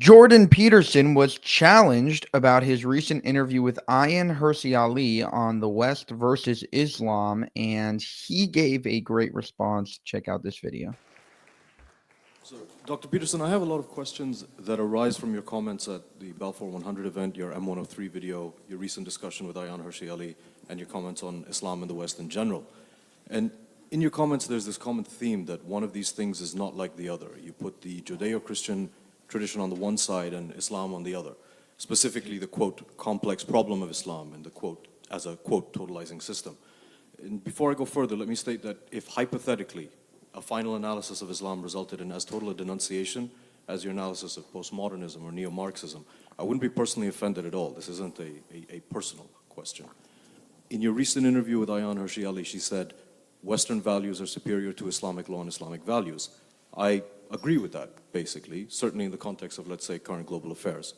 Jordan Peterson was challenged about his recent interview with Ayaan Hirsi Ali on the West versus Islam, and he gave a great response. Check out this video. So, Dr. Peterson, I have a lot of questions that arise from your comments at the Balfour 100 event, your M103 video, your recent discussion with Ayaan Hirsi Ali, and your comments on Islam in the West in general. And in your comments, there's this common theme that one of these things is not like the other. You put the Judeo-Christian tradition on the one side and Islam on the other. Specifically the, quote, complex problem of Islam and the, quote, as a, quote, totalizing system. And before I go further, let me state that if hypothetically a final analysis of Islam resulted in as total a denunciation as your analysis of postmodernism or neo-Marxism, I wouldn't be personally offended at all. This isn't a personal question. In your recent interview with Ayaan Hirsi Ali, she said, Western values are superior to Islamic law and Islamic values. I agree with that, basically, certainly in the context of, let's say, current global affairs.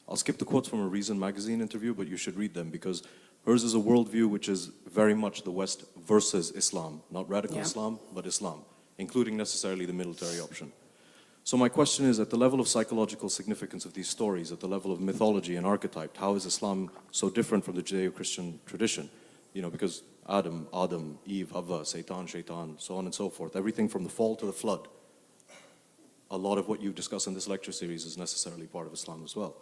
I'll skip the quotes from a Reason magazine interview, but you should read them because hers is a worldview which is very much the West versus Islam, not radical Islam, but Islam, including necessarily the military option. So my question is, at the level of psychological significance of these stories, at the level of mythology and archetype, how is Islam so different from the Judeo-Christian tradition? You know, because Adam, Eve, Havva, Satan, Shaitan, so on and so forth, everything from the fall to the flood. A lot of what you discuss in this lecture series is necessarily part of Islam as well.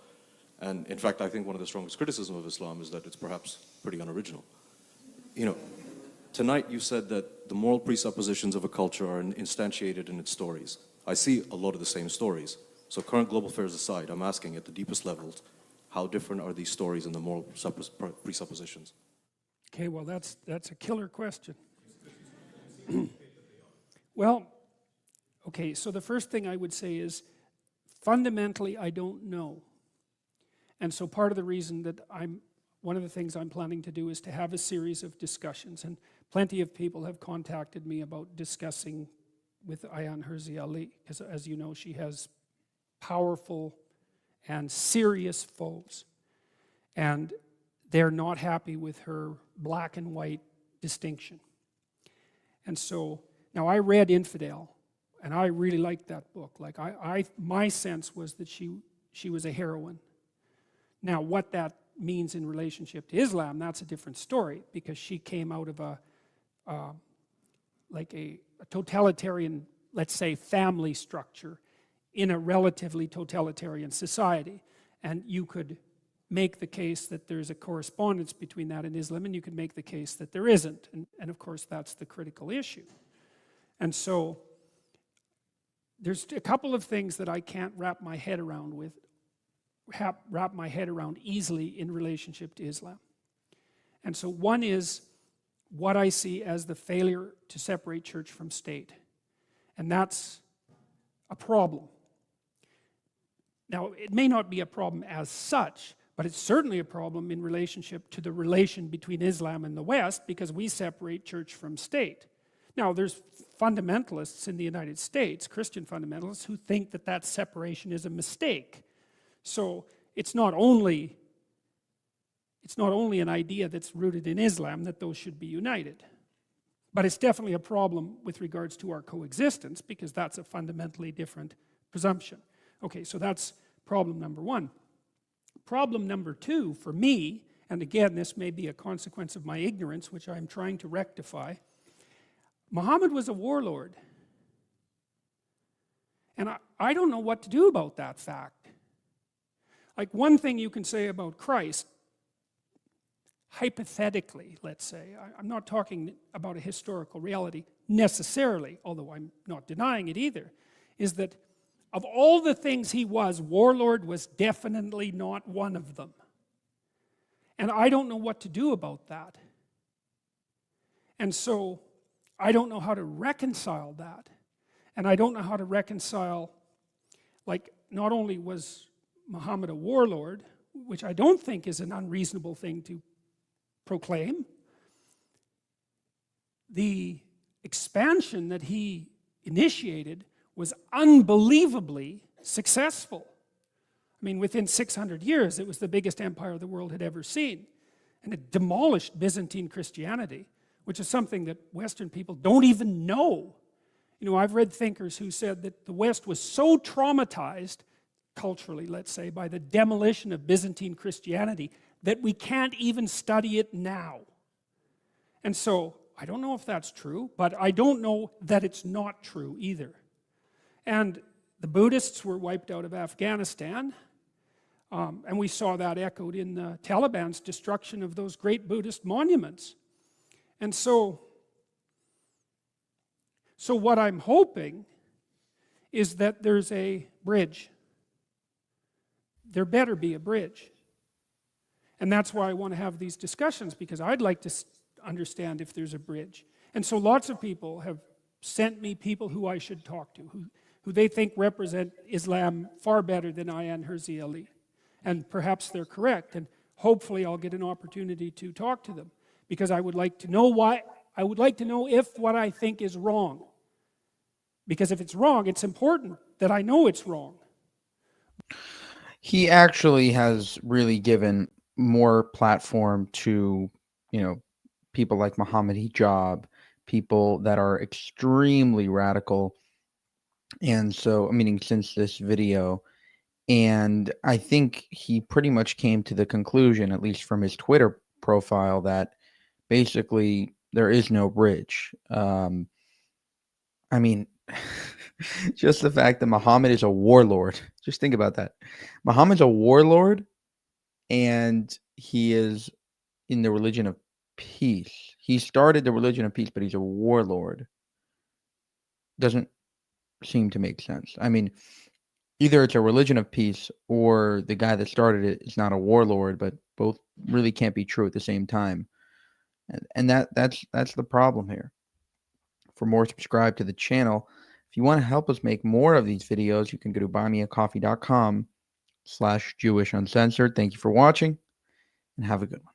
And in fact, I think one of the strongest criticisms of Islam is that it's perhaps pretty unoriginal. You know, tonight you said that the moral presuppositions of a culture are instantiated in its stories. I see a lot of the same stories. So current global affairs aside, I'm asking at the deepest levels, how different are these stories and the moral presuppositions? Okay, well, that's a killer question. Well, okay, so the first thing I would say is, fundamentally, I don't know. And so part of the reason that one of the things I'm planning to do is to have a series of discussions, and plenty of people have contacted me about discussing with Ayaan Hirsi Ali, because as you know, she has powerful and serious foes. And they're not happy with her black and white distinction. And so, now I read Infidel, and I really liked that book. Like my sense was that she was a heroine. Now, what that means in relationship to Islam, that's a different story, because she came out of a totalitarian, let's say, family structure in a relatively totalitarian society. And you could make the case that there's a correspondence between that and Islam, and you could make the case that there isn't. And of course, that's the critical issue. And so, there's a couple of things that I can't wrap my head around easily in relationship to Islam. And so one is what I see as the failure to separate church from state. And that's a problem. Now, it may not be a problem as such, but it's certainly a problem in relationship to the relation between Islam and the West, because we separate church from state. Now, there's fundamentalists in the United States, Christian fundamentalists, who think that that separation is a mistake. So it's not only an idea that's rooted in Islam that those should be united. But it's definitely a problem with regards to our coexistence, because that's a fundamentally different presumption. Okay, so that's problem number one. Problem number two, for me, and again, this may be a consequence of my ignorance, which I'm trying to rectify, Muhammad was a warlord. And I don't know what to do about that fact. Like, one thing you can say about Christ, hypothetically, let's say, I'm not talking about a historical reality necessarily, although I'm not denying it either, is that of all the things he was, warlord was definitely not one of them. And I don't know what to do about that. And so, I don't know how to reconcile that. And I don't know how to reconcile, like, not only was Muhammad a warlord, which I don't think is an unreasonable thing to proclaim, the expansion that he initiated was unbelievably successful. I mean, within 600 years, it was the biggest empire the world had ever seen. And it demolished Byzantine Christianity, which is something that Western people don't even know. You know, I've read thinkers who said that the West was so traumatized culturally, let's say, by the demolition of Byzantine Christianity, that we can't even study it now. And so, I don't know if that's true, but I don't know that it's not true either. And the Buddhists were wiped out of Afghanistan, and we saw that echoed in the Taliban's destruction of those great Buddhist monuments. And so what I'm hoping is that there's a bridge. There better be a bridge. And that's why I want to have these discussions, because I'd like to understand if there's a bridge. And so lots of people have sent me people who I should talk to, who they think represent Islam far better than Ayaan Hirsi Ali. And perhaps they're correct, and hopefully I'll get an opportunity to talk to them, because I would like to know why. I would like to know if what I think is wrong. Because if it's wrong, it's important that I know it's wrong. He actually has really given more platform to, people like Muhammad Hijab, people that are extremely radical. And so, meaning since this video, and I think he pretty much came to the conclusion, at least from his Twitter profile, that basically there is no bridge. Just the fact that Muhammad is a warlord. Just think about that. Muhammad's a warlord, and he is in the religion of peace. He started the religion of peace, but he's a warlord. Doesn't seem to make sense. Either it's a religion of peace, or the guy that started it is not a warlord, but both really can't be true at the same time. And that's the problem here. For more, subscribe to the channel. If you want to help us make more of these videos, you can go to buymeacoffee.com/JewishUncensored. Thank you for watching, and have a good one.